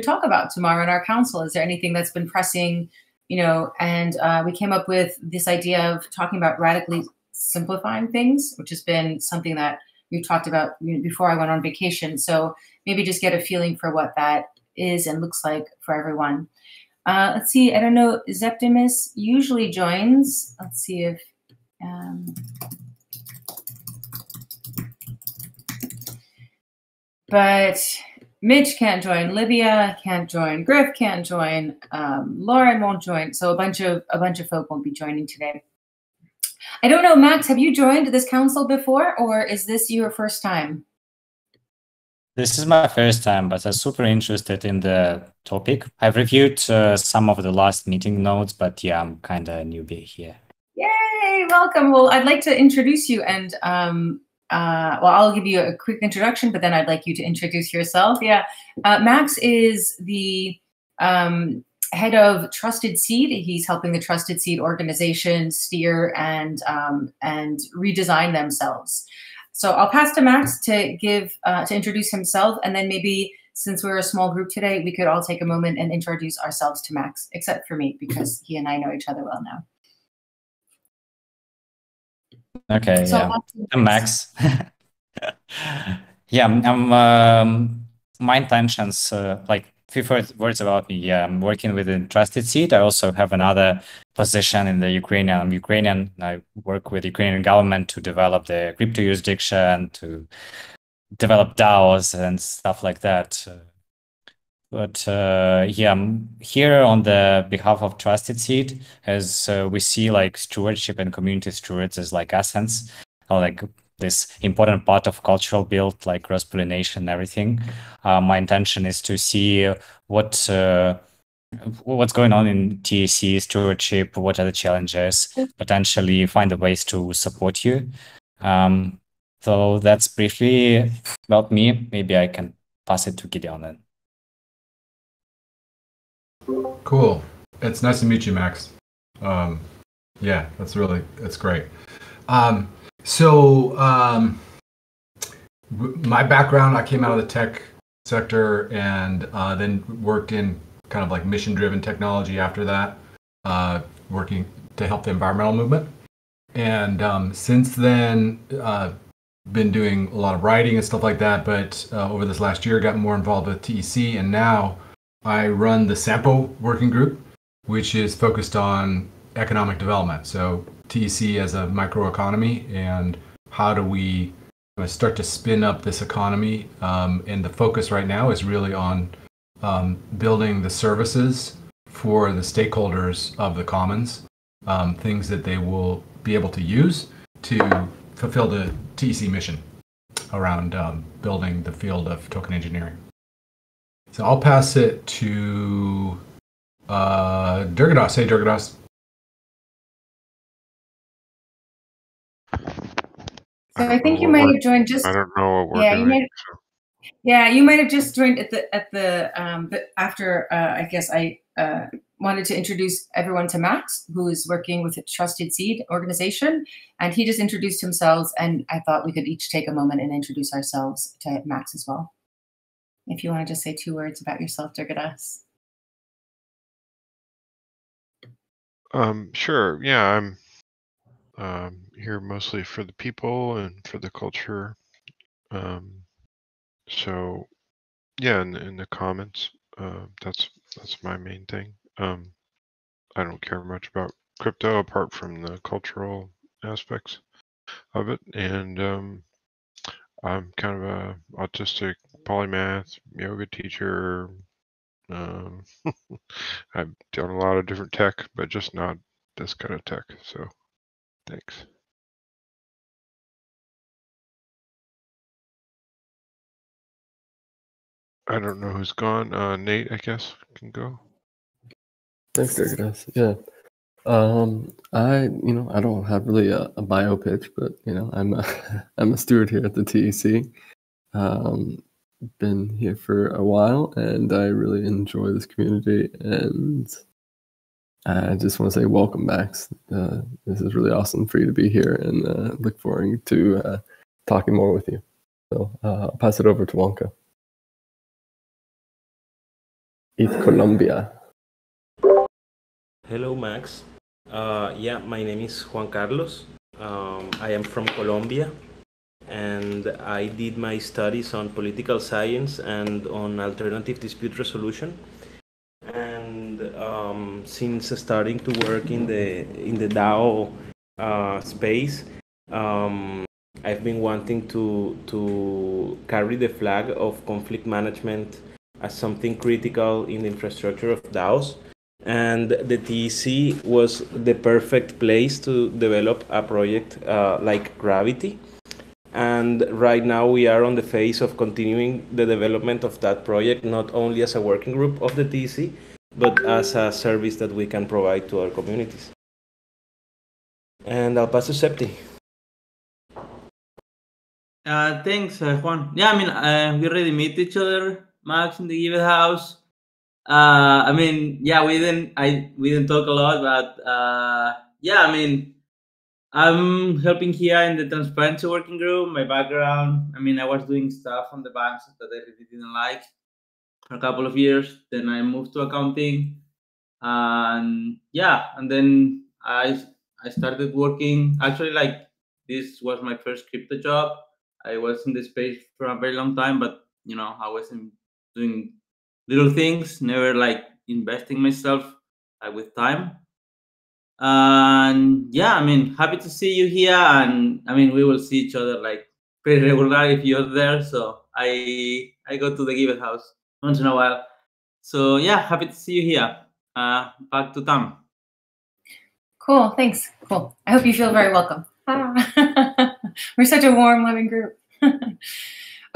talk about tomorrow in our council? Is there anything that's been pressing, and we came up with this idea of talking about radically simplifying things, which has been something that we've talked about before I went on vacation. So maybe just get a feeling for what that is and looks like for everyone. Let's see, I don't know, Zeptimus usually joins. Let's see if, but Mitch can't join, Livia can't join, Griff can't join, Lauren won't join. So a bunch of folk won't be joining today. I don't know, Max, have you joined this council before, or is this your first time? This is my first time, but I'm super interested in the topic. I've reviewed some of the last meeting notes, but yeah, I'm kind of a newbie here. Yay, welcome. Well, I'd like to introduce you, and well, I'll give you a quick introduction, but then I'd like you to introduce yourself. Yeah, Max is the head of Trusted Seed. He's helping the Trusted Seed organization steer and redesign themselves. So I'll pass to Max to introduce himself, and then maybe since we're a small group today, we could all take a moment and introduce ourselves to Max, except for me, because he and I know each other well now. Okay, so yeah. I'm Max. Yeah, my intentions, like few words about me. Yeah, I'm working within Trusted Seed. I also have another position in the Ukrainian. I'm Ukrainian. I work with the Ukrainian government to develop the crypto jurisdiction, to develop DAOs and stuff like that. But yeah, I'm here on the behalf of Trusted Seed, as we see like stewardship and community stewards as like essence, or like this important part of cultural build, like cross-pollination and everything. My intention is to see what's going on in TEC stewardship, what are the challenges, potentially find the ways to support you. So that's briefly about me. Maybe I can pass it to Gideon then. Cool. It's nice to meet you, Max. Yeah, that's great. My background, I came out of the tech sector and then worked in kind of like mission-driven technology after that, working to help the environmental movement. And since then, been doing a lot of writing and stuff like that, but over this last year, got more involved with TEC, and now I run the Sampo working group, which is focused on economic development. So TEC as a microeconomy, and how do we start to spin up this economy? And the focus right now is really on building the services for the stakeholders of the commons, things that they will be able to use to fulfill the TEC mission around building the field of token engineering. So I'll pass it to Durgadas. Hey, Durgadas. So I think you might have joined just. I don't know what we're doing. You might have just joined but after I guess I wanted to introduce everyone to Max, who is working with a Trusted Seed organization, and he just introduced himself, and I thought we could each take a moment and introduce ourselves to Max as well. If you want to just say 2 words about yourself, Durgadas. Sure. Yeah, I'm here mostly for the people and for the culture. So yeah, in the comments, that's my main thing. I don't care much about crypto apart from the cultural aspects of it, and I'm kind of a autistic polymath yoga teacher. I've done a lot of different tech, but just not this kind of tech. So thanks. I don't know who's gone. Nate, I guess, can go. Thanks, Durgadas. Yeah. I don't have really a bio pitch, but I'm a steward here at the TEC. Been here for a while, and I really enjoy this community, and I just want to say welcome, Max. This is really awesome for you to be here, and look forward to talking more with you. So I'll pass it over to Wonka. East Colombia. Hello, Max. Yeah, my name is Juan Carlos. I am from Colombia, and I did my studies on political science and on alternative dispute resolution. And since starting to work in the DAO space, I've been wanting to carry the flag of conflict management as something critical in the infrastructure of DAOs. And the TEC was the perfect place to develop a project like Gravity. And right now we are on the phase of continuing the development of that project, not only as a working group of the TEC, but as a service that we can provide to our communities. And I'll pass to Septi. Thanks, Juan. Yeah, I mean, we already meet each other, Max, in the Give It House. I mean, yeah, we didn't talk a lot, but yeah, I mean, I'm helping here in the transparency working group. My background, I mean, I was doing stuff on the banks that I really didn't like for a couple of years. Then I moved to accounting, and yeah, and then I started working. Actually, like this was my first crypto job. I was in the space for a very long time, but you know, I wasn't doing little things, never like investing myself with time. And yeah, I mean, happy to see you here, and I mean, we will see each other like pretty regular if you're there. So I go to the Give It House once in a while. So yeah, happy to see you here. Back to Tam. Cool, thanks. Cool. I hope you feel very welcome. We're such a warm, loving group.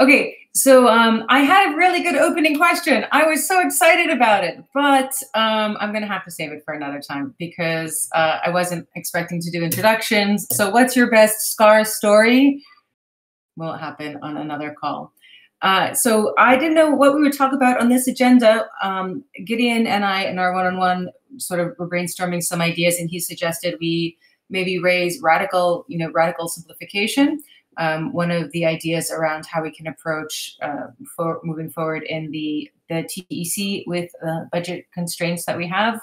Okay, so I had a really good opening question. I was so excited about it, but I'm going to have to save it for another time because I wasn't expecting to do introductions. So what's your best SCAR story? Will happen on another call. So I didn't know what we would talk about on this agenda. Gideon and I, in our one-on-one, sort of were brainstorming some ideas, and he suggested we maybe raise radical simplification. One of the ideas around how we can approach moving forward in the TEC with budget constraints that we have.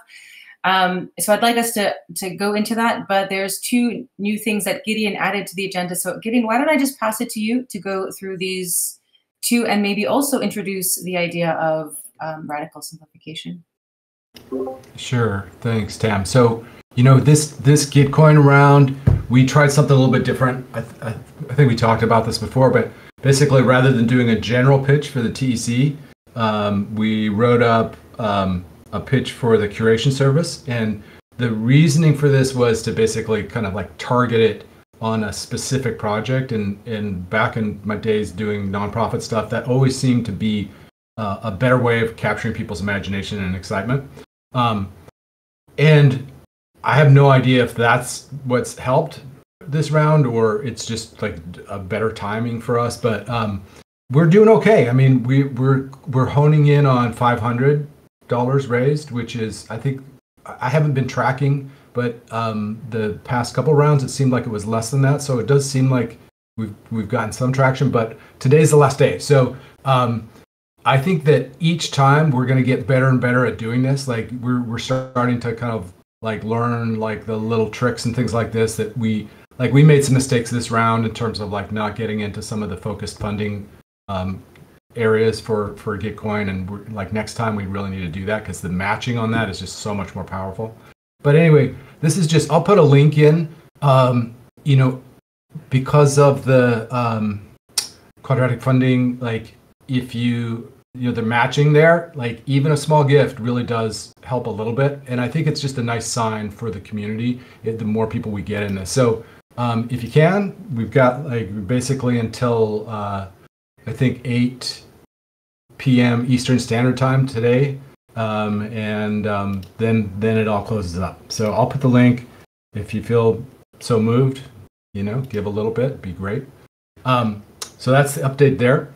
So I'd like us to go into that, but there's two new things that Gideon added to the agenda. So Gideon, why don't I just pass it to you to go through these two and maybe also introduce the idea of radical simplification. Sure, thanks, Tam. So, you know, this Gitcoin round, we tried something a little bit different. I think we talked about this before, but basically rather than doing a general pitch for the TEC, we wrote up a pitch for the curation service. And the reasoning for this was to basically kind of like target it on a specific project. And back in my days doing nonprofit stuff, that always seemed to be a better way of capturing people's imagination and excitement. And I have no idea if that's what's helped this round or it's just like a better timing for us, but we're doing okay. I mean, we're honing in on $500 raised, which is, I think, I haven't been tracking, but the past couple rounds it seemed like it was less than that. So it does seem like we've gotten some traction, but today's the last day. So I think that each time we're going to get better and better at doing this. Like we're starting to kind of like learn like the little tricks and things like this that we made some mistakes this round in terms of like not getting into some of the focused funding areas for Gitcoin, and we're, like next time we really need to do that because the matching on that is just so much more powerful. But anyway, this is just, I'll put a link in, you know, because of the quadratic funding, like if you know, the matching there, like even a small gift really does help a little bit. And I think it's just a nice sign for the community, the more people we get in this. So if you can, we've got like basically until I think 8 p.m. Eastern Standard Time today. And then it all closes up. So I'll put the link. If you feel so moved, you know, give a little bit, it'd be great. So that's the update there.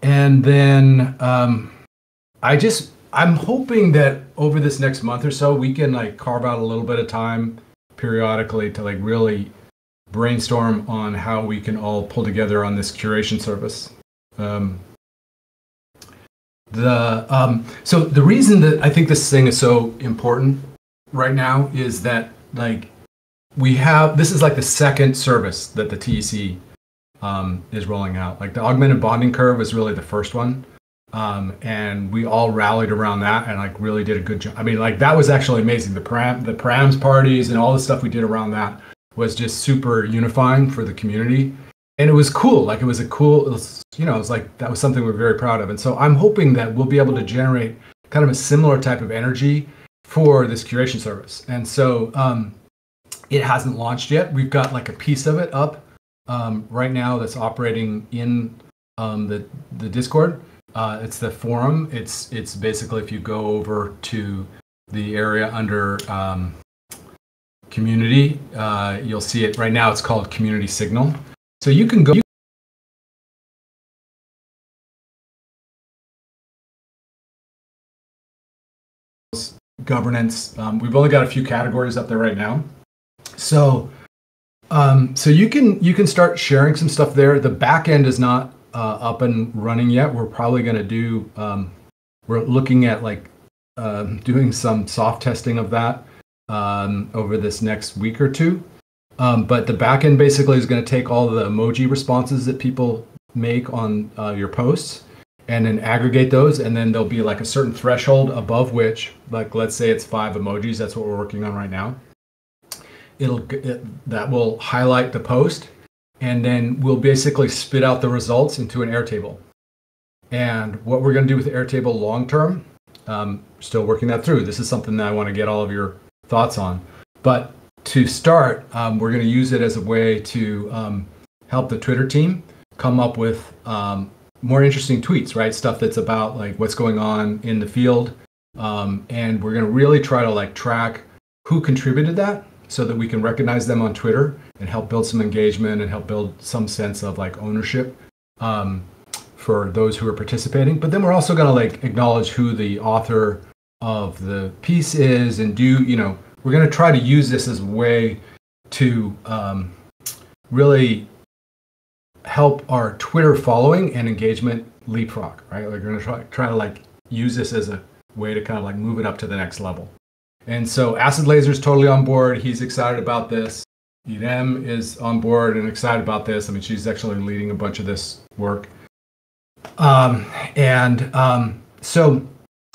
And then I'm hoping that over this next month or so, we can like carve out a little bit of time periodically to like really brainstorm on how we can all pull together on this curation service. So the reason that I think this thing is so important right now is that like this is like the second service that the TEC is rolling out. Like the augmented bonding curve is really the first one. And we all rallied around that and like really did a good job. I mean, like that was actually amazing. The params parties and all the stuff we did around that was just super unifying for the community. And it was cool. Like it was it was like that was something we're very proud of. And so I'm hoping that we'll be able to generate kind of a similar type of energy for this curation service. And so it hasn't launched yet. We've got like a piece of it up right now that's operating in the Discord. It's the forum. It's basically if you go over to the area under community, you'll see it right now. It's called Community Signal. So you can go. Governance. We've only got a few categories up there right now. So you can start sharing some stuff there. The back end is not up and running yet. We're probably going to do. We're looking at like doing some soft testing of that over this next week or two. But the backend basically is going to take all the emoji responses that people make on your posts and then aggregate those. And then there'll be like a certain threshold above which, like, let's say it's 5 emojis. That's what we're working on right now. That will highlight the post. And then we'll basically spit out the results into an Airtable. And what we're going to do with Airtable long term, still working that through. This is something that I want to get all of your thoughts on. But to start, we're going to use it as a way to help the Twitter team come up with more interesting tweets, right? Stuff that's about like what's going on in the field. And we're going to really try to like track who contributed that so that we can recognize them on Twitter and help build some engagement and help build some sense of like ownership for those who are participating. But then we're also going to like acknowledge who the author of the piece is and we're going to try to use this as a way to really help our Twitter following and engagement leapfrog, right? We're going to try to like use this as a way to kind of like move it up to the next level. And so Acid Laser is totally on board. He's excited about this. Irem is on board and excited about this. I mean, she's actually leading a bunch of this work. So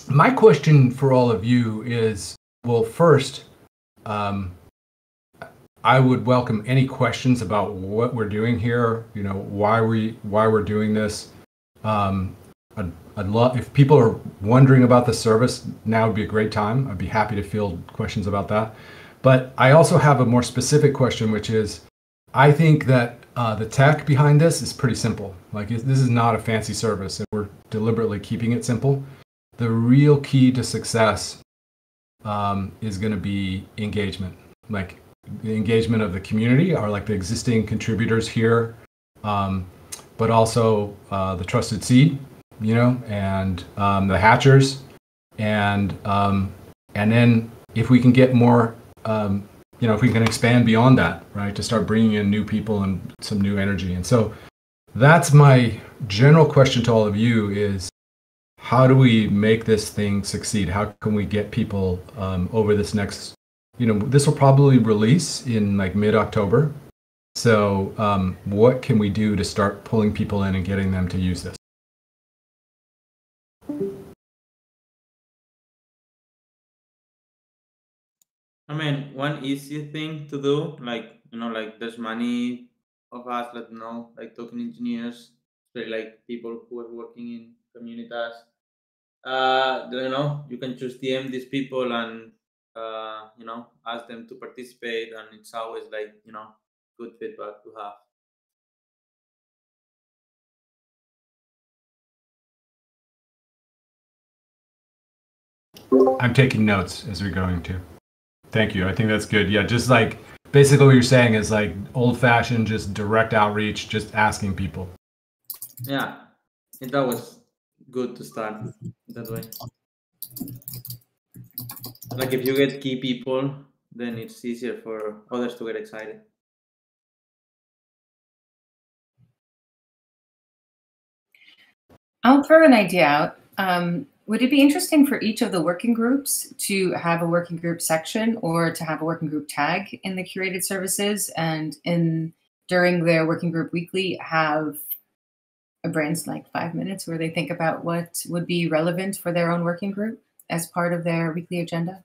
my question for all of you is, well, first, I would welcome any questions about what we're doing here. Why we're doing this. I'd love if people are wondering about the service. Now would be a great time. I'd be happy to field questions about that. But I also have a more specific question, which is, I think that the tech behind this is pretty simple. Like this is not a fancy service, and we're deliberately keeping it simple. The real key to success is going to be engagement, like the engagement of the community, or like the existing contributors here, but also the trusted seed, and the hatchers, and then if we can get more, if we can expand beyond that, right, to start bringing in new people and some new energy. And so that's my general question to all of you is, how do we make this thing succeed? How can we get people over this next, this will probably release in like mid-October. So what can we do to start pulling people in and getting them to use this? I mean, one easy thing to do, like, like there's many of us that like token engineers, like people who are working in communities. You can just DM these people and, ask them to participate. And it's always like, good feedback to have. I'm taking notes as we're going to. Thank you. I think that's good. Yeah, just like basically what you're saying is like old-fashioned, just direct outreach, just asking people. Yeah, that was good to start that way. Like if you get key people, then it's easier for others to get excited. I'll throw an idea out. would it be interesting for each of the working groups to have a working group section or to have a working group tag in the curated services, and during their working group weekly have a brains like 5 minutes where they think about what would be relevant for their own working group as part of their weekly agenda?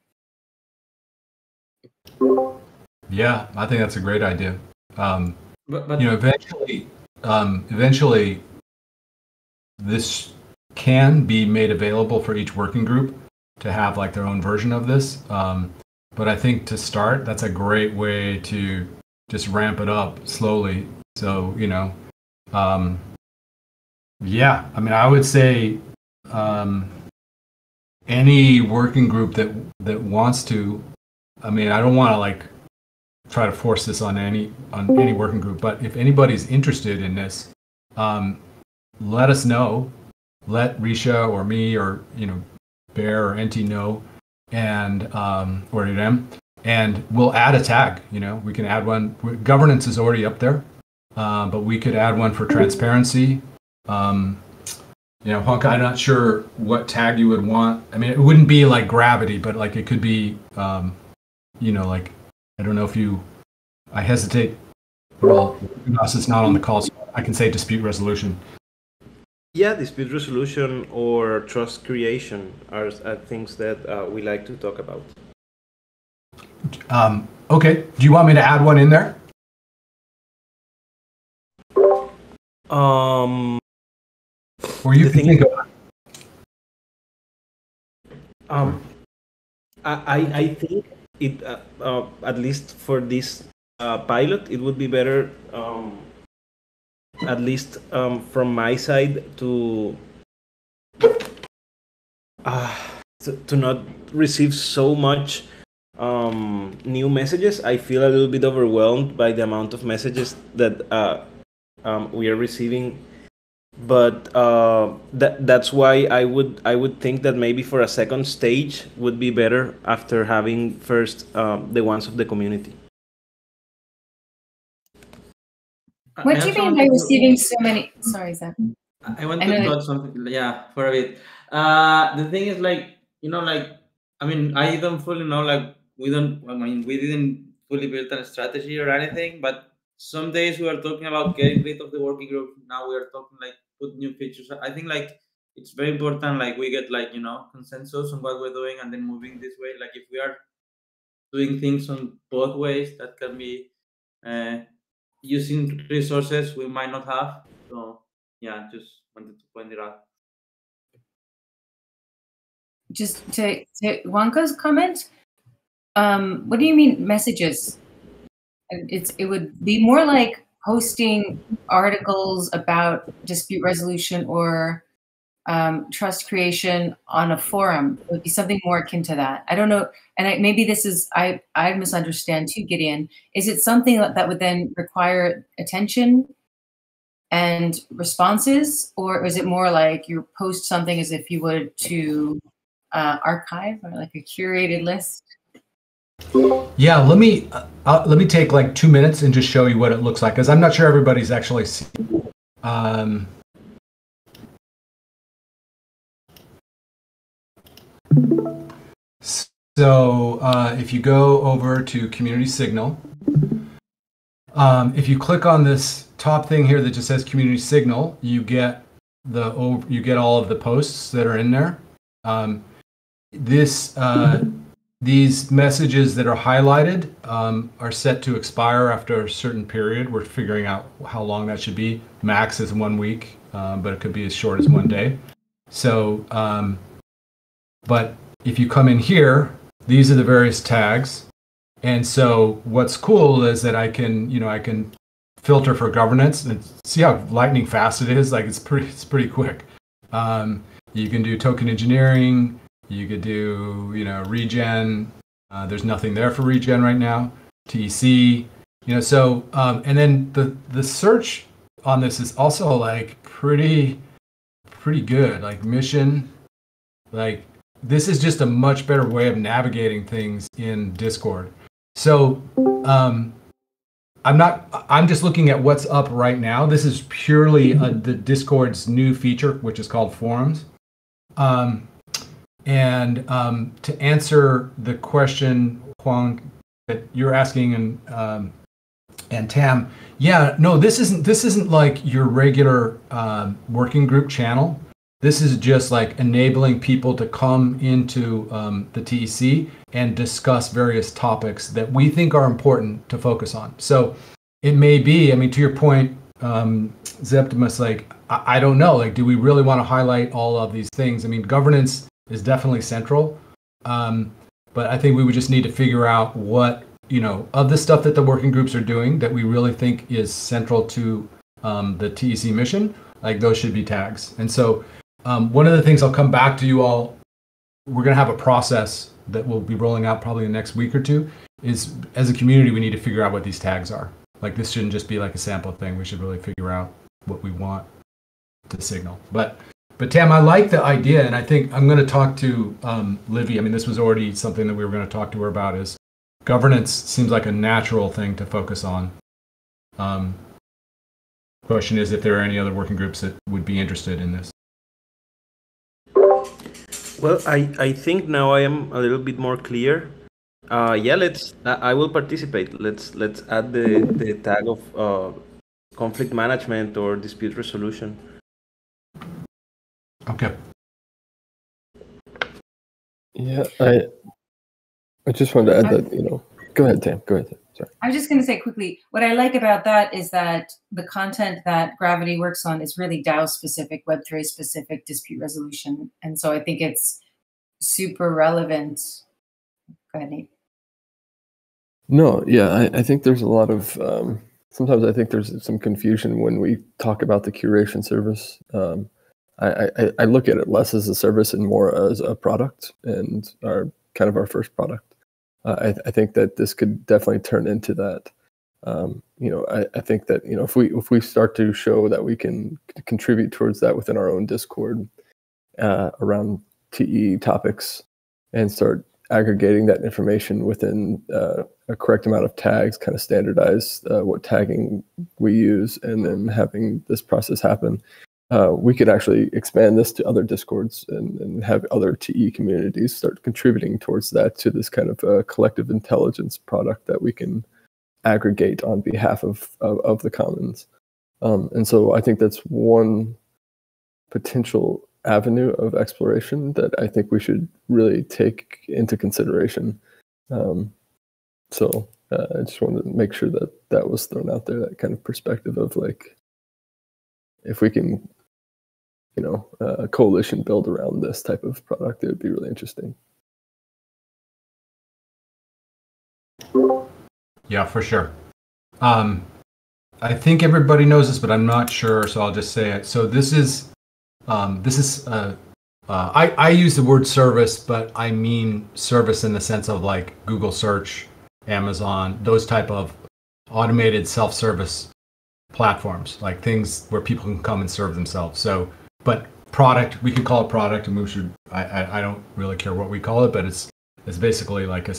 Yeah, I think that's a great idea. But Eventually, this can be made available for each working group to have like their own version of this. But I think to start, that's a great way to just ramp it up slowly. So, yeah, I mean, I would say any working group that wants to, I mean, I don't want to like try to force this on any working group, but if anybody's interested in this, let us know. Let Risha or me or Bear or NT know, and or them, and we'll add a tag. We can add one. Governance is already up there, but we could add one for transparency. Juanca, I'm not sure what tag you would want. I mean, it wouldn't be like gravity, but like it could be, like I don't know if I hesitate. Well, Jonas is not on the call, so I can say dispute resolution. Yeah, dispute resolution or trust creation are things that we like to talk about. Okay. Do you want me to add one in there? Or you can think about it. I think it at least for this pilot, it would be better. At least from my side, to not receive so much new messages. I feel a little bit overwhelmed by the amount of messages that we are receiving, but that's why I would think that maybe for a second stage would be better after having first the ones of the community. What do you mean by receiving so many? Sorry, Zach. I want to talk something, for a bit. The thing is, I mean, I don't fully know, we didn't fully build a strategy or anything, but some days we are talking about getting rid of the working group. Now we are talking, put new features. I think, it's very important, we get, consensus on what we're doing and then moving this way. If we are doing things on both ways, that can be using resources we might not have. So yeah, just wanted to point it out. Just to Juanca's comment, what do you mean messages? It would be more like posting articles about dispute resolution or trust creation on a forum. It would be something more akin to that. I don't know, and maybe this is I misunderstand too, Gideon. Is it something that would then require attention and responses, or is it more like you post something as if you would to archive or like a curated list? Yeah, let me take 2 minutes and just show you what it looks like, because I'm not sure everybody's actually seen. So if you go over to Community Signal, if you click on this top thing here that just says Community Signal, you get all of the posts that are in there. These messages that are highlighted are set to expire after a certain period. We're figuring out how long that should be. Max is 1 week, but it could be as short as 1 day. So, but if you come in here, these are the various tags. And so what's cool is that I can filter for governance and see how lightning fast it is. It's pretty quick. You can do token engineering. You could do, regen. There's nothing there for regen right now. TEC, so, and then the search on this is also pretty good. Mission, this is just a much better way of navigating things in Discord. So, I'm just looking at what's up right now. This is purely the Discord's new feature, which is called Forums. To answer the question, Juan, that you're asking, and Tam, yeah, no, this isn't like your regular working group channel. This is just like enabling people to come into the TEC and discuss various topics that we think are important to focus on. So it may be, I mean, to your point, Zeptimus, like, I don't know, like, do we really want to highlight all of these things? I mean, governance is definitely central, but I think we would just need to figure out what, of the stuff that the working groups are doing that we really think is central to the TEC mission, like those should be tags. And so one of the things I'll come back to you all, we're going to have a process that we'll be rolling out probably in the next week or two, is as a community, we need to figure out what these tags are. Like, this shouldn't just be like a sample thing. We should really figure out what we want to signal. But Tam, I like the idea, and I think I'm going to talk to Livy. I mean, this was already something that we were going to talk to her about, is governance seems like a natural thing to focus on. Question is if there are any other working groups that would be interested in this. Well, I think now I am a little bit more clear. Yeah, I will participate. Let's add the tag of conflict management or dispute resolution. Okay. Yeah, I just wanted to add that, go ahead, Tam. Go ahead. Sorry. I was just going to say quickly, what I like about that is that the content that Gravity works on is really DAO specific, Web3 specific dispute resolution. And so I think it's super relevant. Go ahead, Nate. No, yeah, I think there's a lot of, sometimes I think there's some confusion when we talk about the curation service. I look at it less as a service and more as a product, and our first product. I think that this could definitely turn into that. I think that if we start to show that we can contribute towards that within our own Discord around TE topics, and start aggregating that information within a correct amount of tags, kind of standardize what tagging we use, and then having this process happen. We could actually expand this to other Discords and have other TE communities start contributing towards that, to this kind of collective intelligence product that we can aggregate on behalf of the commons. And so I think that's one potential avenue of exploration that I think we should really take into consideration. So I just wanted to make sure that that was thrown out there, that kind of perspective of like, if we can a coalition build around this type of product, it would be really interesting. Yeah, for sure. I think everybody knows this, but I'm not sure, so I'll just say it. So this is I use the word service, but I mean service in the sense of like Google search, Amazon, those type of automated self-service platforms, like things where people can come and serve themselves. So, but product, we could call it product, and we should, I don't really care what we call it, but it's basically like an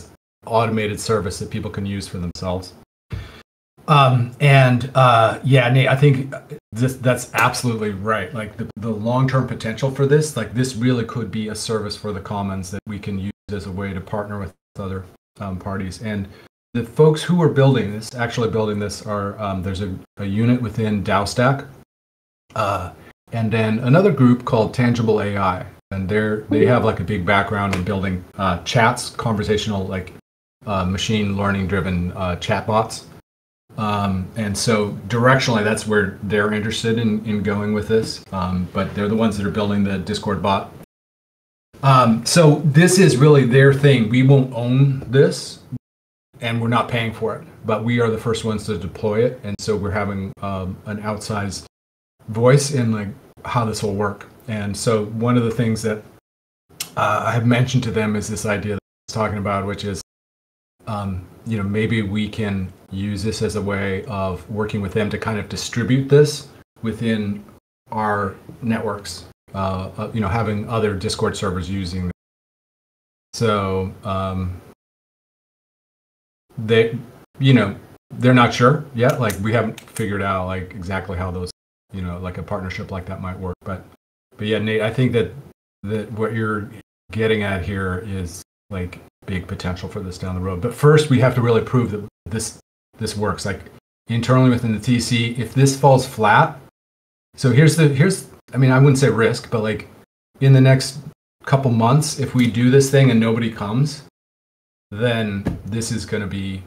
automated service that people can use for themselves. Yeah, Nate, I think that's absolutely right. Like the long-term potential for this, like this really could be a service for the commons that we can use as a way to partner with other parties. And the folks who are building this, are there's a unit within DAOstack, and then another group called Tangible AI, and they have like a big background in building chats, conversational like machine learning driven chatbots. And so directionally, that's where they're interested in going with this. But they're the ones that are building the Discord bot. So this is really their thing. We won't own this, and we're not paying for it, but we are the first ones to deploy it. And so we're having an outsized voice in like how this will work. And so one of the things that I have mentioned to them is this idea that I was talking about, which is, maybe we can use this as a way of working with them to kind of distribute this within our networks, having other Discord servers using this. So they're not sure yet. Like we haven't figured out like exactly how those, like a partnership like that might work. But yeah, Nate, I think that that what you're getting at here is like big potential for this down the road. But first, we have to really prove that this works. Like internally within the TEC, if this falls flat, so here's I mean, I wouldn't say risk, but like in the next couple months, if we do this thing and nobody comes, then this is going to be,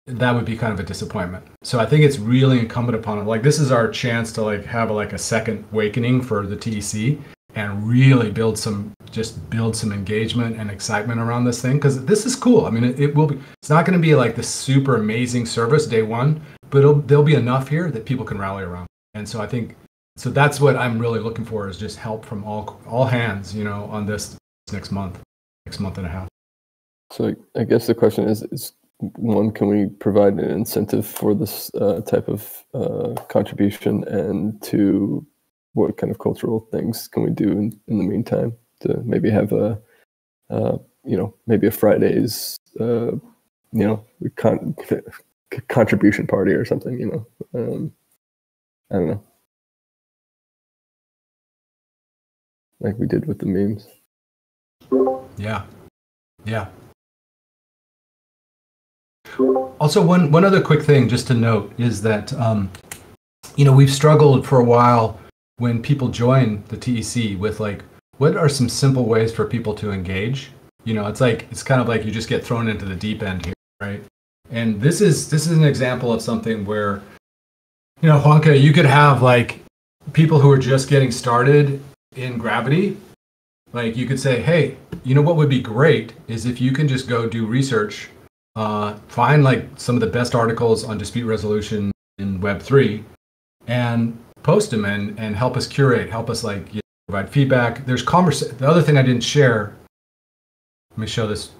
that would be kind of a disappointment. So I think it's really incumbent upon it. Like this is our chance to like have a second awakening for the TEC and really build some engagement and excitement around this thing, because this is cool. I mean, it will be. It's not going to be like the super amazing service day one, but there'll be enough here that people can rally around. And so I think that's what I'm really looking for, is just help from all hands, on this next month and a half. So I guess the question is one, can we provide an incentive for this type of contribution, and two, what kind of cultural things can we do in the meantime to maybe have maybe a Fridays, contribution party or something, I don't know. Like we did with the memes. Yeah. Also, one other quick thing just to note is that, we've struggled for a while when people join the TEC with like, what are some simple ways for people to engage? It's kind of like you just get thrown into the deep end here, right? And this is an example of something where, Juanca, you could have like people who are just getting started in Gravity. Like you could say, hey, what would be great is if you can just go do research, find like some of the best articles on dispute resolution in Web3 and post them and help us curate, help us like provide feedback. There's the other thing I didn't share, let me share this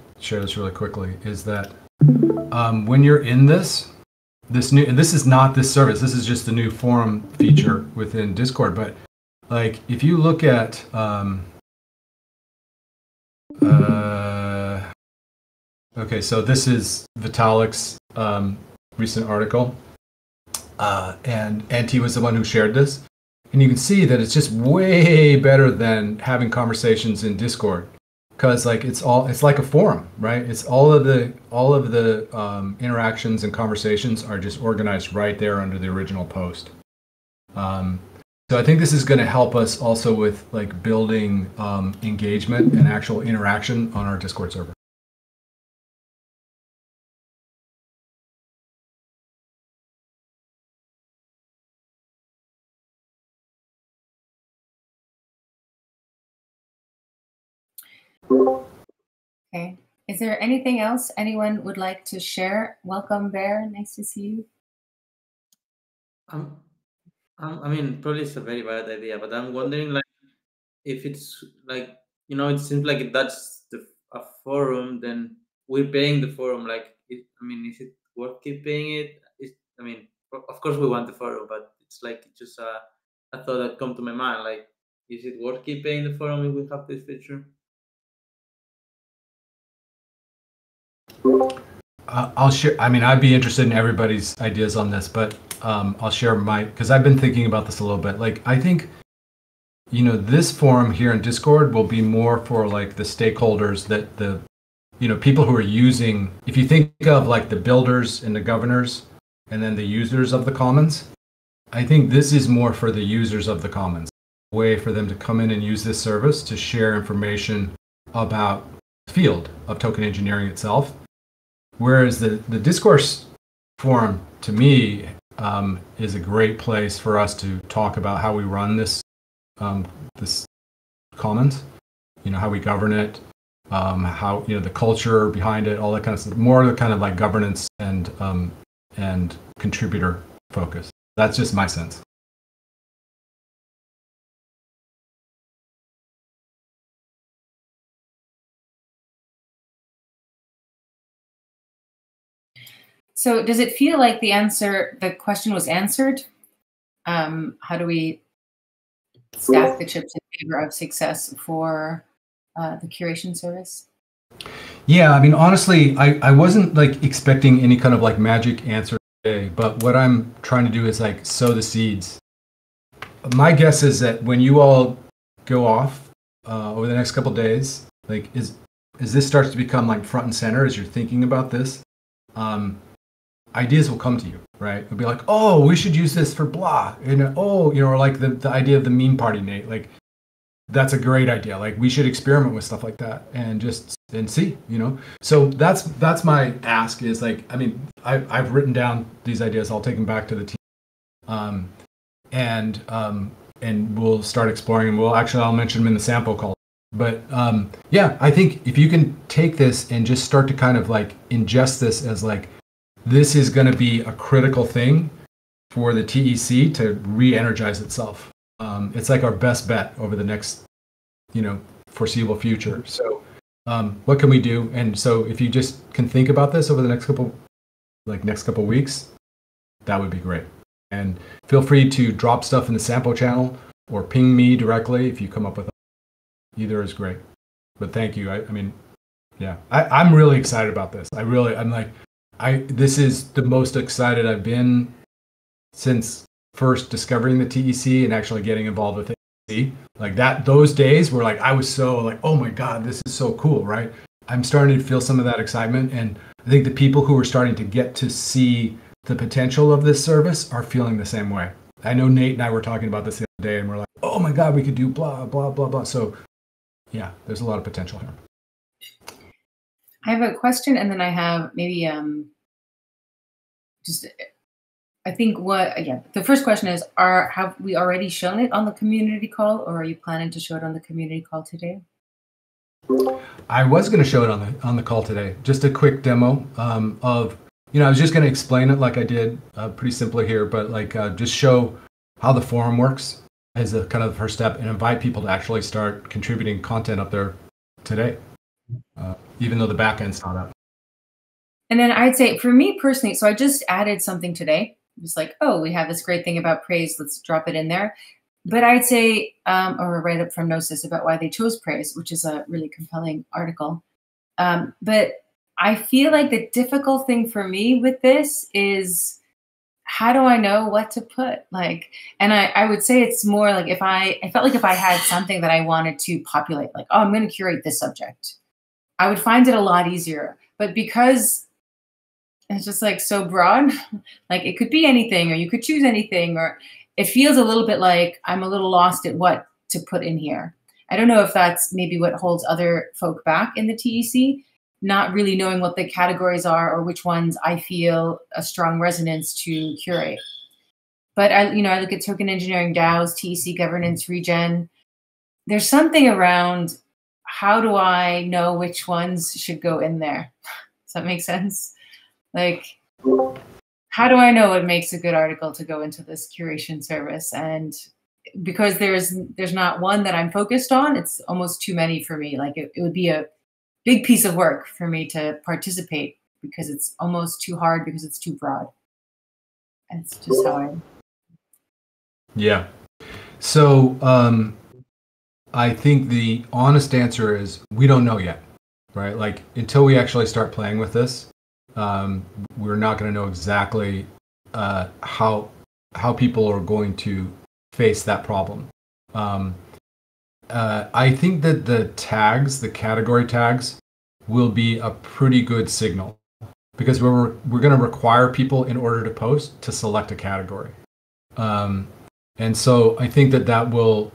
really quickly, is that when you're in this new, and this is not this service, this is just the new forum feature within Discord, but like if you look at okay, so this is Vitalik's recent article, and he was the one who shared this, and you can see that it's just way better than having conversations in Discord, because like it's like a forum, right? It's all of the interactions and conversations are just organized right there under the original post. So I think this is going to help us also with like building engagement and actual interaction on our Discord server. Okay. Is there anything else anyone would like to share? Welcome, Bear. Nice to see you. I mean, probably it's a very bad idea, but I'm wondering, like, if it's like, it seems like if that's a forum, then we're paying the forum. Like, is it worth keep paying it? Of course we want the forum, but it's like just a thought that come to my mind. Like, is it worth keep paying the forum if we have this feature? I'll share. I'd be interested in everybody's ideas on this, but I'll share because I've been thinking about this a little bit. Like, I think, this forum here in Discord will be more for like the stakeholders, that the, people who are using, if you think of like the builders and the governors and then the users of the commons, I think this is more for the users of the commons, a way for them to come in and use this service to share information about the field of token engineering itself. Whereas the discourse forum, to me, is a great place for us to talk about how we run this commons, how we govern it, how the culture behind it, all that kind of stuff. More of the kind of like governance and contributor focus. That's just my sense. So does it feel like the question was answered? How do we stack the chips in favor of success for the curation service? Yeah, honestly, I wasn't like expecting any kind of like magic answer today, but what I'm trying to do is like sow the seeds. My guess is that when you all go off over the next couple days, like as this starts to become like front and center as you're thinking about this, ideas will come to you, right? It'll be like, oh, we should use this for blah, and oh, or like the idea of the meme party, Nate. Like that's a great idea. Like we should experiment with stuff like that and see, So that's my ask is like, I mean, I've written down these ideas. I'll take them back to the team, and we'll start exploring them. I'll mention them in the sample call. But yeah, I think if you can take this and just start to kind of like ingest this as like, this is going to be a critical thing for the TEC to re-energize itself. It's like our best bet over the next, foreseeable future. So what can we do? And so if you just can think about this over the next couple weeks, that would be great. And feel free to drop stuff in the sample channel or ping me directly if you come up with either is great. But thank you. I mean, yeah, I'm really excited about this. This is the most excited I've been since first discovering the TEC and actually getting involved with it. Like that, those days were like, I was so like, oh my God, this is so cool, right? I'm starting to feel some of that excitement. And I think the people who are starting to get to see the potential of this service are feeling the same way. I know Nate and I were talking about this the other day and we're like, oh my God, we could do blah, blah, blah, blah. So yeah, there's a lot of potential here. I have a question, and then I have maybe the first question is, have we already shown it on the community call, or are you planning to show it on the community call today? I was going to show it on the call today. Just a quick demo of, I was just going to explain it like I did pretty simply here, but like just show how the forum works as a kind of the first step and invite people to actually start contributing content up there today. Even though the back end's not up. And then I'd say for me personally, so I just added something today. Just like, oh, we have this great thing about praise. Let's drop it in there. But I'd say, or a write-up from Gnosis about why they chose praise, which is a really compelling article. But I feel like the difficult thing for me with this is, how do I know what to put? Like, and I would say it's more like I felt like if I had something that I wanted to populate, like, oh, I'm going to curate this subject, I would find it a lot easier. But because it's just like so broad, like it could be anything, or you could choose anything, or it feels a little bit like I'm a little lost at what to put in here. I don't know if that's maybe what holds other folk back in the TEC, not really knowing what the categories are or which ones I feel a strong resonance to curate. But I look at token engineering, DAOs, TEC governance, regen. There's something around, how do I know which ones should go in there? Does that make sense? Like, how do I know what makes a good article to go into this curation service? And because there's not one that I'm focused on, it's almost too many for me. Like it would be a big piece of work for me to participate because it's almost too hard because it's too broad. And it's just how I. Yeah. So I think the honest answer is we don't know yet, right? Like until we actually start playing with this, we're not going to know exactly how people are going to face that problem. I think that the category tags, will be a pretty good signal because we're going to require people in order to post to select a category, and so I think that will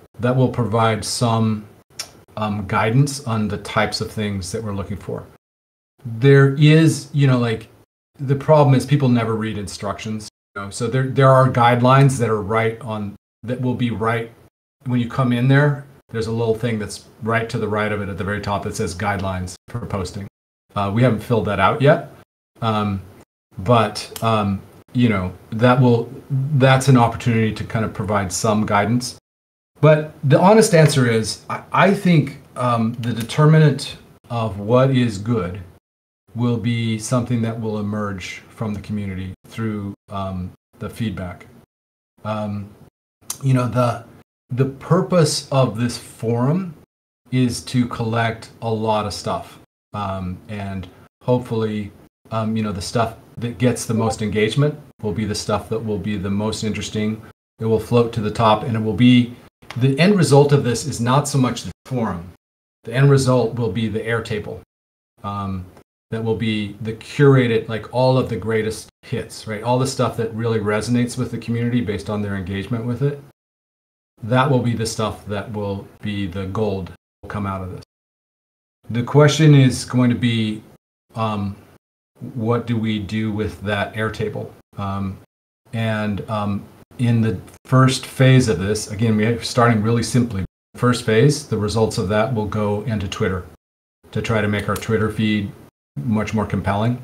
provide some guidance on the types of things that we're looking for. There is, like the problem is people never read instructions. So there are guidelines that will be right when you come in there. There's a little thing that's right to the right of it at the very top that says guidelines for posting. We haven't filled that out yet, but that's an opportunity to kind of provide some guidance. But the honest answer is, I think the determinant of what is good will be something that will emerge from the community through the feedback. The purpose of this forum is to collect a lot of stuff, and hopefully, the stuff that gets the most engagement will be the stuff that will be the most interesting. It will float to the top, and it will be the end result of this is not so much the forum. The end result will be the Airtable. That will be the curated, like all of the greatest hits, right? All the stuff that really resonates with the community based on their engagement with it. That will be the stuff that will be the gold that will come out of this. The question is going to be, what do we do with that Airtable? In the first phase of this, again, we're starting really simply. First phase, the results of that will go into Twitter to try to make our Twitter feed much more compelling.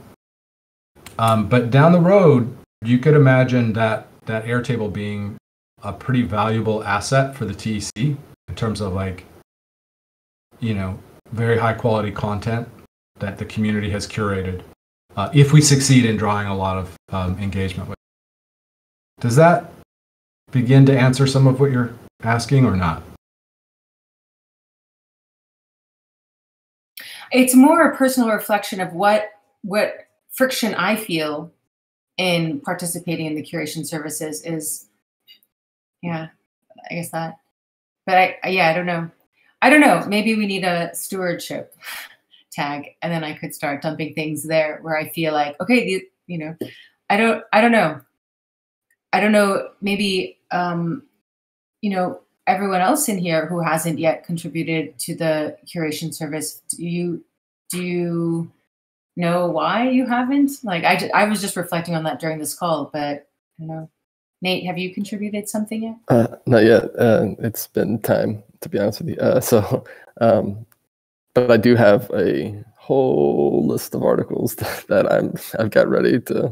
But down the road, you could imagine that Airtable being a pretty valuable asset for the TEC in terms of, like, you know, very high quality content that the community has curated, if we succeed in drawing a lot of engagement with. Does that begin to answer some of what you're asking or not? It's more a personal reflection of what friction I feel in participating in the curation services is. Yeah, I guess that. But I don't know. I don't know. Maybe we need a stewardship tag, and then I could start dumping things there where I feel like, okay, you know, I don't know. I don't know. Maybe you know, everyone else in here who hasn't yet contributed to the curation service, do you know why you haven't? Like, I was just reflecting on that during this call, but I don't know. Nate, have you contributed something yet? Not yet. It's been time, to be honest with you. But I do have a whole list of articles that I've got ready to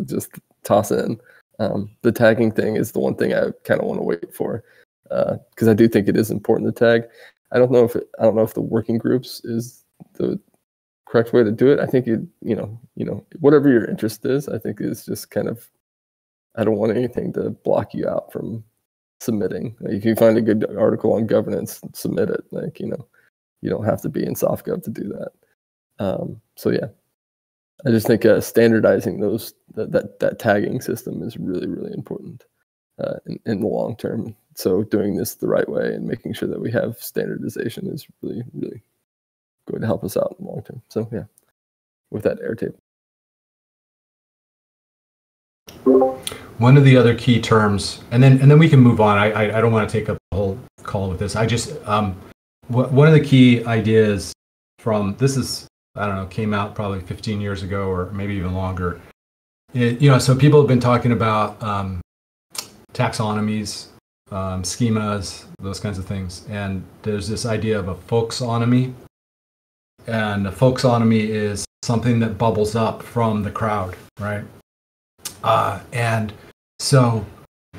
just toss in. The tagging thing is the one thing I kind of want to wait for, because I do think it is important to tag. I don't know if the working groups is the correct way to do it. I think you know whatever your interest is, I think is just kind of, I don't want anything to block you out from submitting. Like, if you find a good article on governance, submit it. Like, you know, you don't have to be in SoftGov to do that. So yeah, I just think standardizing that tagging system is really, really important in the long term. So doing this the right way and making sure that we have standardization is really, really going to help us out in the long term. So yeah, with that Airtable. One of the other key terms, and then we can move on. I don't want to take up the whole call with this. I just one of the key ideas from this is, I don't know, came out probably 15 years ago or maybe even longer. So people have been talking about taxonomies, schemas, those kinds of things. And there's this idea of a folksonomy. And a folksonomy is something that bubbles up from the crowd, right? And so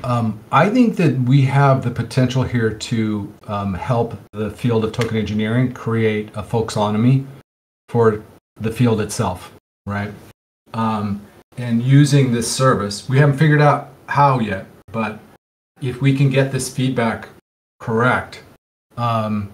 I think that we have the potential here to help the field of token engineering create a folksonomy for the field itself, right? And using this service, we haven't figured out how yet, but if we can get this feedback correct, and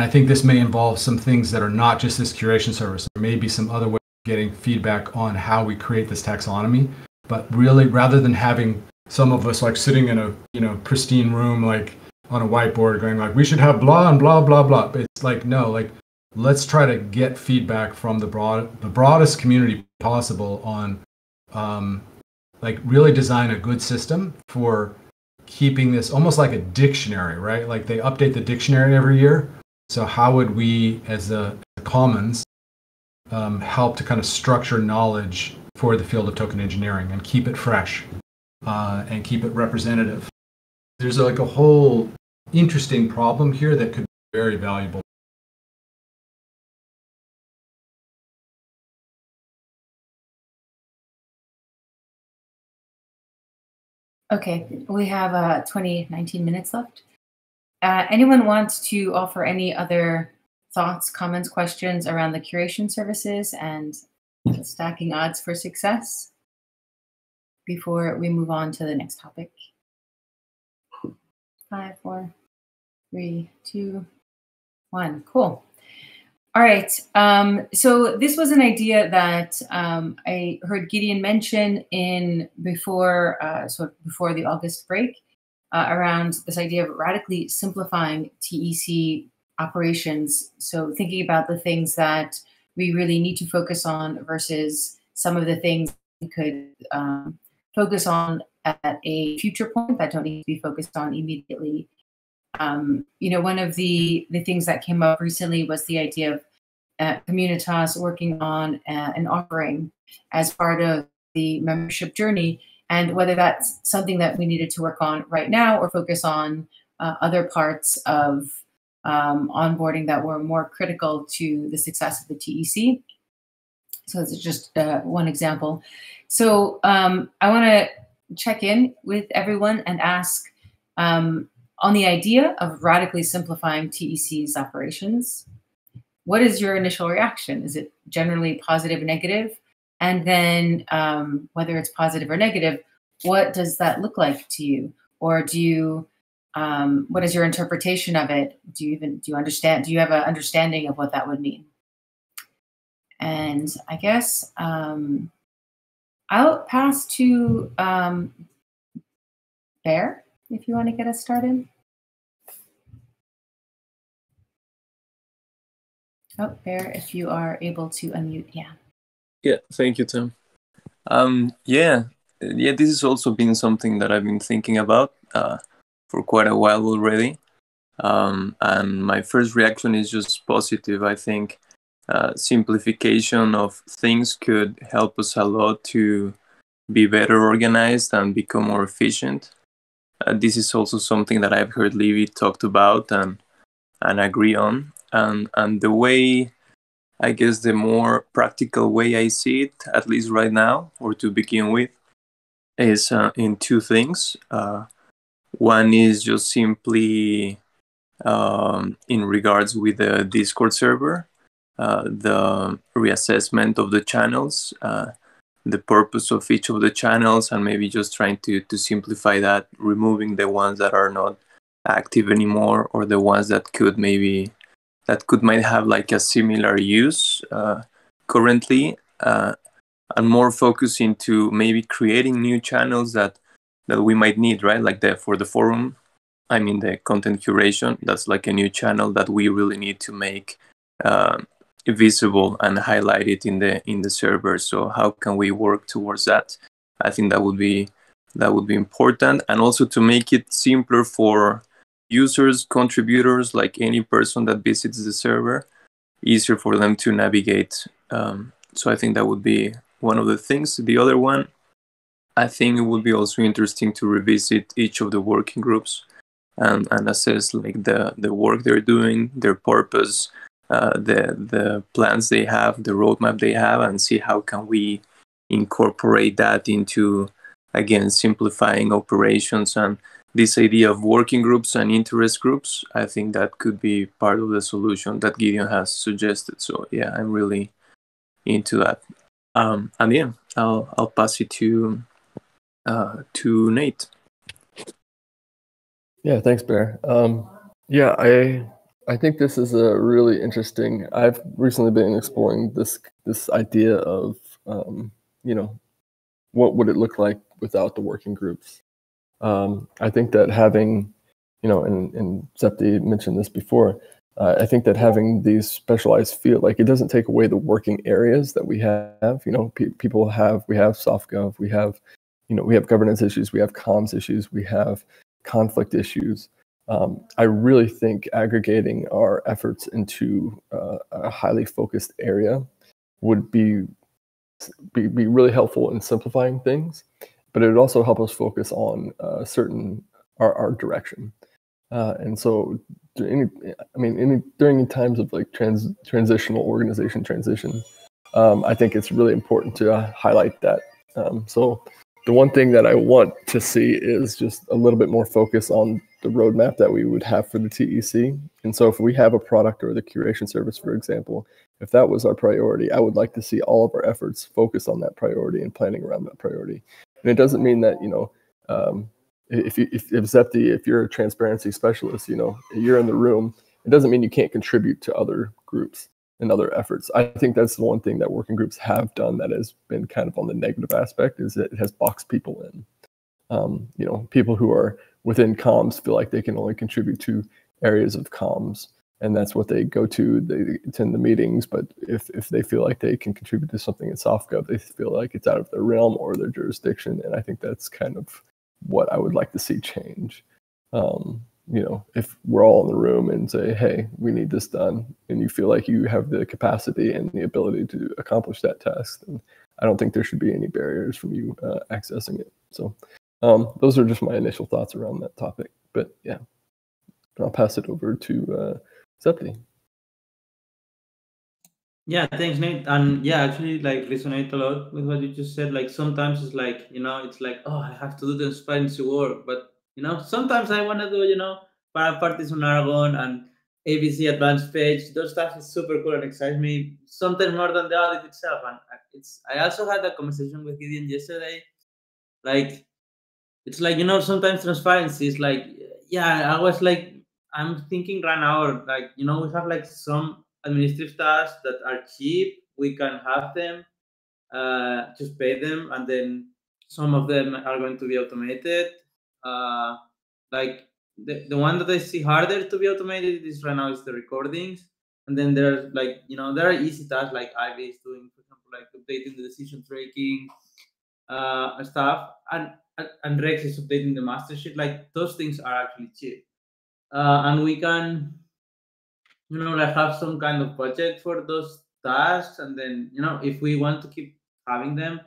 I think this may involve some things that are not just this curation service. There may be some other way of getting feedback on how we create this taxonomy, but really, rather than having some of us like sitting in a pristine room, like on a whiteboard going like, we should have blah and blah, blah, blah. But it's like, no, like, let's try to get feedback from the broadest community possible on like really design a good system for keeping this almost like a dictionary, right? Like they update the dictionary every year. So how would we as the commons help to kind of structure knowledge for the field of token engineering and keep it fresh and keep it representative? There's like a whole interesting problem here that could be very valuable. Okay, we have 19 minutes left. Anyone wants to offer any other thoughts, comments, questions around the curation services and stacking odds for success before we move on to the next topic? 5, 4, 3, 2, 1. Cool. All right. So this was an idea that I heard Gideon mention before the August break. around this idea of radically simplifying TEC operations. So thinking about the things that we really need to focus on versus some of the things we could focus on at a future point that don't need to be focused on immediately. One of the things that came up recently was the idea of Communitas working on an offering as part of the membership journey, and whether that's something that we needed to work on right now or focus on other parts of onboarding that were more critical to the success of the TEC. So this is just one example. So I want to check in with everyone and ask on the idea of radically simplifying TEC's operations. What is your initial reaction? Is it generally positive, negative? And then whether it's positive or negative, what does that look like to you? Or do you, what is your interpretation of it? Do you understand? Do you have an understanding of what that would mean? And I guess I'll pass to Bear, if you want to get us started. Oh, Bear, if you are able to unmute, yeah. Yeah, thank you, Tim. Yeah, this has also been something that I've been thinking about for quite a while already. And my first reaction is just positive. I think simplification of things could help us a lot to be better organized and become more efficient. This is also something that I've heard Levi talked about and agree on. And the way, I guess the more practical way I see it, at least right now, or to begin with, is in two things. One is just simply in regards with the Discord server, the reassessment of the channels, the purpose of each of the channels, and maybe just trying to simplify that, removing the ones that are not active anymore, or the ones that might have like a similar use currently, and more focus into maybe creating new channels that we might need, right? Like for the forum, I mean the content curation, that's like a new channel that we really need to make visible and highlight it in the server. So how can we work towards that? I think that would be important, and also to make it simpler for users, contributors, like any person that visits the server, easier for them to navigate. So I think that would be one of the things. The other one, I think it would be also interesting to revisit each of the working groups and assess like the work they're doing, their purpose, the plans they have, the roadmap they have, and see how can we incorporate that into, again, simplifying operations. And this idea of working groups and interest groups, I think that could be part of the solution that Gideon has suggested. So yeah, I'm really into that. And yeah, I'll pass it to Nate. Yeah, thanks, Bear. Yeah, I think this is a really interesting. I've recently been exploring this idea of what would it look like without the working groups. I think that having, and Zepti mentioned this before, I think that having these specialized field, like it doesn't take away the working areas that we have. We have SoftGov, we have governance issues, we have comms issues, we have conflict issues. I really think aggregating our efforts into a highly focused area would be really helpful in simplifying things, but it would also help us focus on our direction. And so, during times of like transitional organization transition, I think it's really important to highlight that. So the one thing that I want to see is just a little bit more focus on the roadmap that we would have for the TEC. And so if we have a product or the curation service, for example, if that was our priority, I would like to see all of our efforts focus on that priority and planning around that priority. And it doesn't mean that, if Zepti, if you're a transparency specialist, you're in the room, it doesn't mean you can't contribute to other groups and other efforts. I think that's the one thing that working groups have done that has been kind of on the negative aspect, is that it has boxed people in. People who are within comms feel like they can only contribute to areas of comms, and that's what they go to. They attend the meetings, but if they feel like they can contribute to something in SoftGov, they feel like it's out of their realm or their jurisdiction. And I think that's kind of what I would like to see change. If we're all in the room and say, hey, we need this done, and you feel like you have the capacity and the ability to accomplish that task, then I don't think there should be any barriers from you accessing it. So those are just my initial thoughts around that topic. But yeah, I'll pass it over to Septi. Yeah, thanks, Nate. And yeah, actually, like, resonate a lot with what you just said. Like, sometimes it's like, it's like, oh, I have to do the transparency work. But, sometimes I want to do, para parties on Aragon and ABC advanced page. Those stuff is super cool and excites me sometimes more than the audit itself. And I also had a conversation with Gideon yesterday. Like, it's like, sometimes transparency is like, yeah, I was like, I'm thinking right now, like, we have like some administrative tasks that are cheap. We can have them, just pay them, and then some of them are going to be automated. Like the one that I see harder to be automated is right now is the recordings. And then there's like, there are easy tasks like Ivy is doing, for example, like updating the decision tracking stuff, and Rex is updating the master sheet. Like, those things are actually cheap, and we can, like, have some kind of budget for those tasks. And then, if we want to keep having them,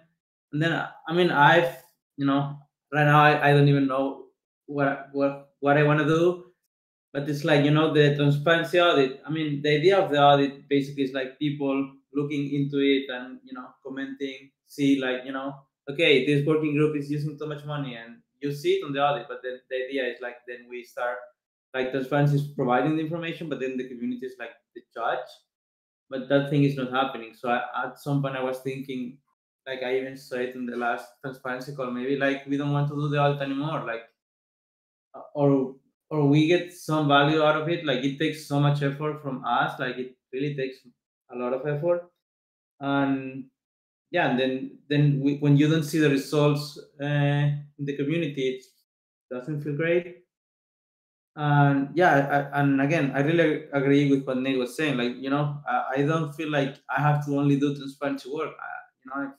and then I mean, I've, right now I don't even know what I want to do. But it's like, the transparency audit. I mean, the idea of the audit basically is like people looking into it and, commenting, see like, okay, this working group is using too much money, and you see it on the audit. But then the idea is like, then we start, like, transparency is providing the information, but then the community is like the judge. But that thing is not happening. So at some point I was thinking, like, I even said it in the last transparency call, maybe like we don't want to do the audit anymore, like, or we get some value out of it. Like, it takes so much effort from us, like it really takes a lot of effort. And yeah, and then when you don't see the results in the community, it doesn't feel great. And yeah, and again, I really agree with what Nate was saying. Like, I don't feel like I have to only do transparency work.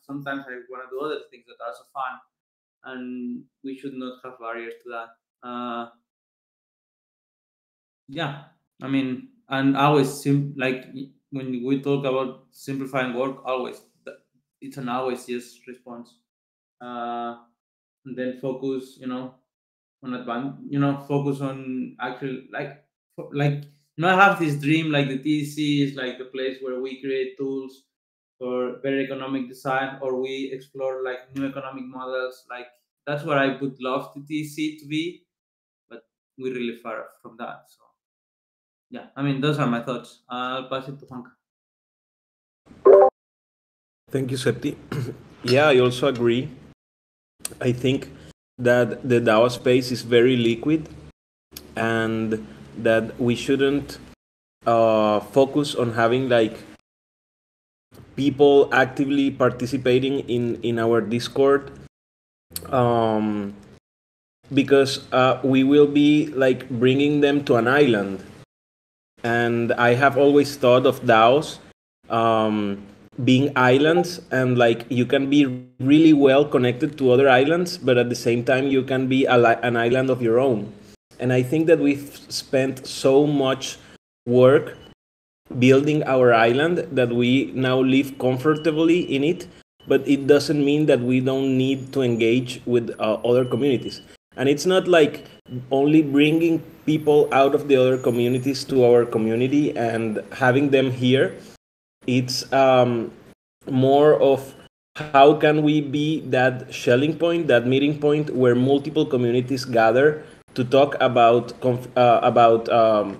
Sometimes I want to do other things that are also fun, and we should not have barriers to that. Yeah, I mean, and always like when we talk about simplifying work, always it's an always yes response. And then focus, on advance, focus on actually I have this dream, like the TEC is like the place where we create tools for better economic design, or we explore like new economic models. Like, that's what I would love the TEC to be, but we're really far from that. So yeah, I mean, those are my thoughts. I'll pass it to Juanca. Thank you, Septi. Yeah, I also agree. I think that the DAO space is very liquid, and that we shouldn't focus on having like people actively participating in our Discord, because we will be like bringing them to an island. And I have always thought of DAOs being islands, and like you can be really well connected to other islands, but at the same time you can be an island of your own. And I think that we've spent so much work building our island that we now live comfortably in it, but it doesn't mean that we don't need to engage with other communities. And it's not like only bringing people out of the other communities to our community and having them here. It's more of how can we be that Schelling point, that meeting point where multiple communities gather to talk about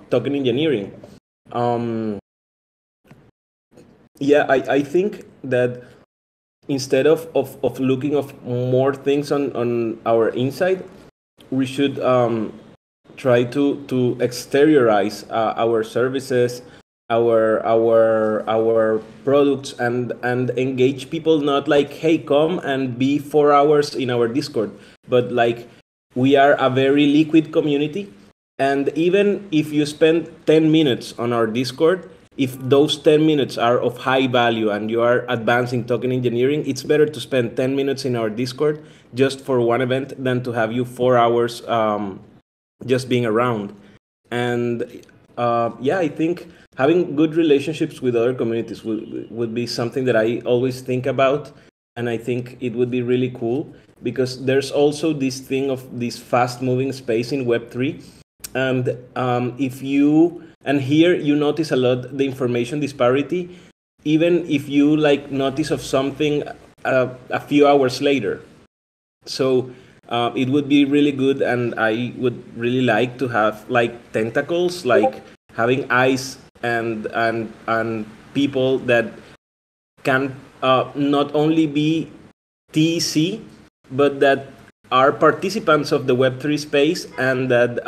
token engineering. Yeah, I think that instead of looking of more things on our inside, we should try to exteriorize our services, our products, and engage people. Not like, hey, come and be 4 hours in our Discord, but like we are a very liquid community. And even if you spend 10 minutes on our Discord, if those 10 minutes are of high value and you are advancing token engineering, it's better to spend 10 minutes in our Discord just for one event than to have you 4 hours just being around. And yeah, I think having good relationships with other communities would be something that I always think about. And I think it would be really cool because there's also this thing of this fast moving space in Web3. And and here you notice a lot the information disparity, even if you like notice of something a few hours later. So it would be really good, and I would really like to have like tentacles, like having eyes and people that can not only be TEC, but that are participants of the Web3 space, and that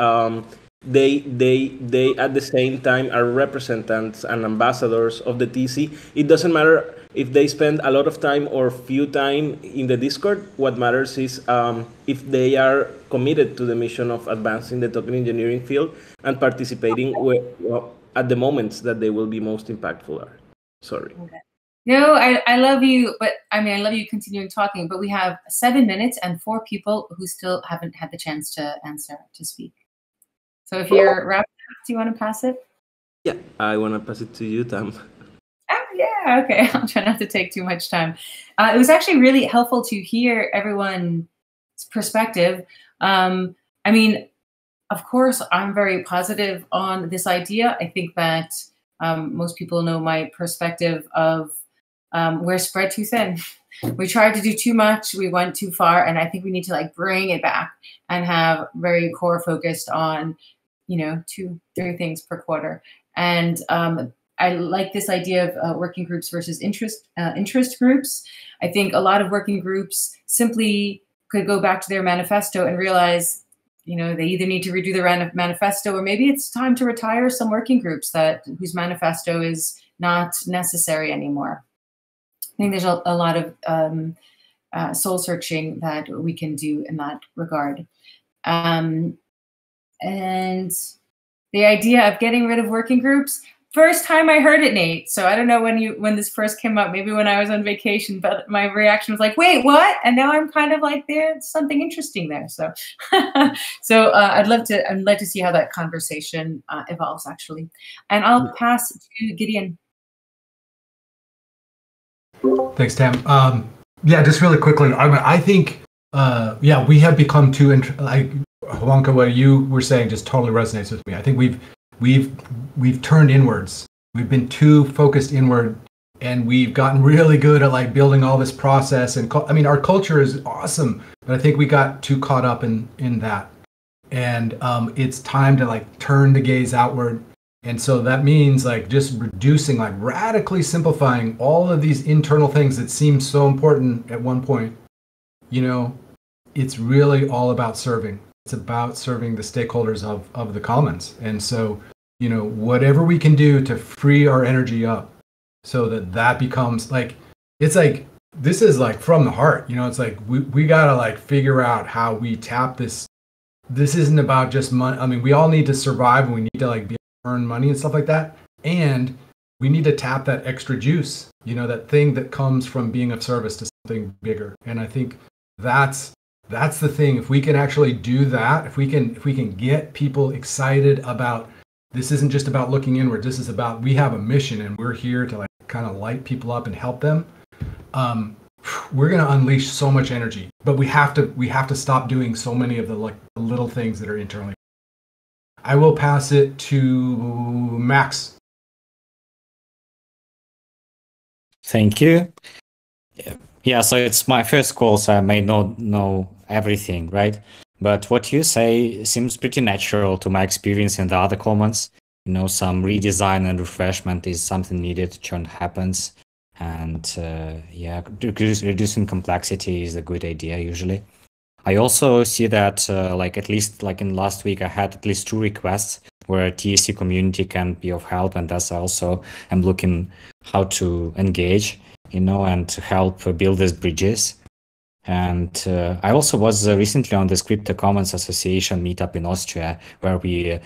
they at the same time are representatives and ambassadors of the TEC. It doesn't matter if they spend a lot of time or few time in the Discord. What matters is if they are committed to the mission of advancing the token engineering field and participating at the moments that they will be most impactful. Sorry. Okay. No, I love you, but I mean, I love you continuing talking, but we have 7 minutes and 4 people who still haven't had the chance to speak. So if you're wrapping up, do you want to pass it? Yeah, I want to pass it to you, Tam. Oh, yeah, okay. I'll try not to take too much time. It was actually really helpful to hear everyone's perspective. I mean, of course, I'm very positive on this idea. I think that most people know my perspective of we're spread too thin. We tried to do too much, we went too far, and I think we need to like bring it back and have very core focused on, 2-3 things per quarter. And I like this idea of working groups versus interest groups. I think a lot of working groups simply could go back to their manifesto and realize, they either need to redo their manifesto, or maybe it's time to retire some working groups whose manifesto is not necessary anymore. I think there's a lot of soul searching that we can do in that regard. And the idea of getting rid of working groups, first time I heard it, Nate. So I don't know when this first came up, maybe when I was on vacation, but my reaction was like, wait, what? And now I'm kind of like, there's something interesting there. So, I'd love to see how that conversation evolves, actually. And I'll pass to Gideon. Thanks, Tam. Yeah, just really quickly. I think, we have become too, like Juanca, what you were saying just totally resonates with me. I think we've turned inwards. We've been too focused inward, and we've gotten really good at like building all this process. And our culture is awesome, but I think we got too caught up in that. And it's time to like turn the gaze outward. And so that means like just reducing, like radically simplifying all of these internal things that seem so important at one point. It's really all about serving. It's about serving the stakeholders of the commons. And so, whatever we can do to free our energy up so that becomes like, it's like, this is like from the heart, it's like, we gotta like figure out how we tap this. This isn't about just money. I mean, we all need to survive, and we need to like earn money and stuff like that. And we need to tap that extra juice, that thing that comes from being of service to something bigger. And I think that's the thing. If we can actually do that, if we can get people excited about, this isn't just about looking inward. This is about, we have a mission, and we're here to like kind of light people up and help them. We're going to unleash so much energy, but we have to stop doing so many of the like the little things that are internally. I will pass it to Max. Thank you. Yeah, so it's my first call, so I may not know everything, right? But what you say seems pretty natural to my experience in the other commons. Some redesign and refreshment is something needed, churn happens. And reducing complexity is a good idea usually. I also see that at least in last week, I had at least 2 requests where TEC community can be of help. And that's also, I'm looking how to engage, and to help build these bridges. And I also was recently on the Crypto Commons Association meetup in Austria, where we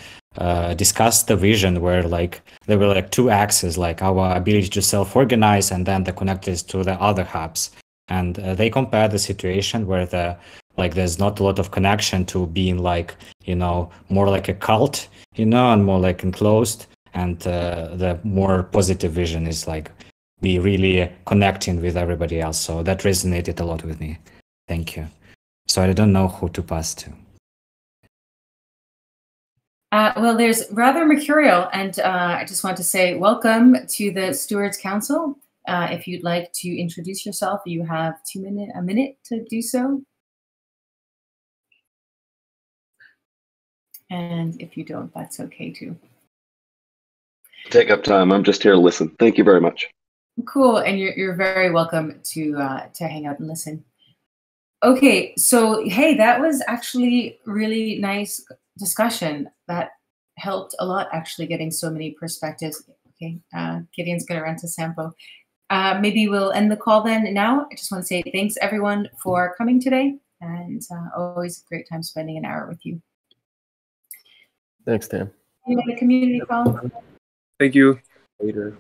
discussed the vision where like there were like two axes, like our ability to self-organize and then the connectors to the other hubs. And they compared the situation where there's not a lot of connection to being like, more like a cult, and more like enclosed. And the more positive vision is like be really connecting with everybody else. So that resonated a lot with me. Thank you. So I don't know who to pass to. Well, there's Rather Mercurial, and I just want to say welcome to the Stewards Council. If you'd like to introduce yourself, you have a minute to do so. And if you don't, that's okay too. Take up time. I'm just here to listen. Thank you very much. Cool, and you're very welcome to hang out and listen. Okay, so hey, that was actually really nice discussion. That helped a lot, actually, getting so many perspectives. Okay, Gideon's gonna run to Sampo. Maybe we'll end the call then now. I just want to say thanks everyone for coming today, and always a great time spending an hour with you. Thanks, Tam. The community call. Thank you. Later.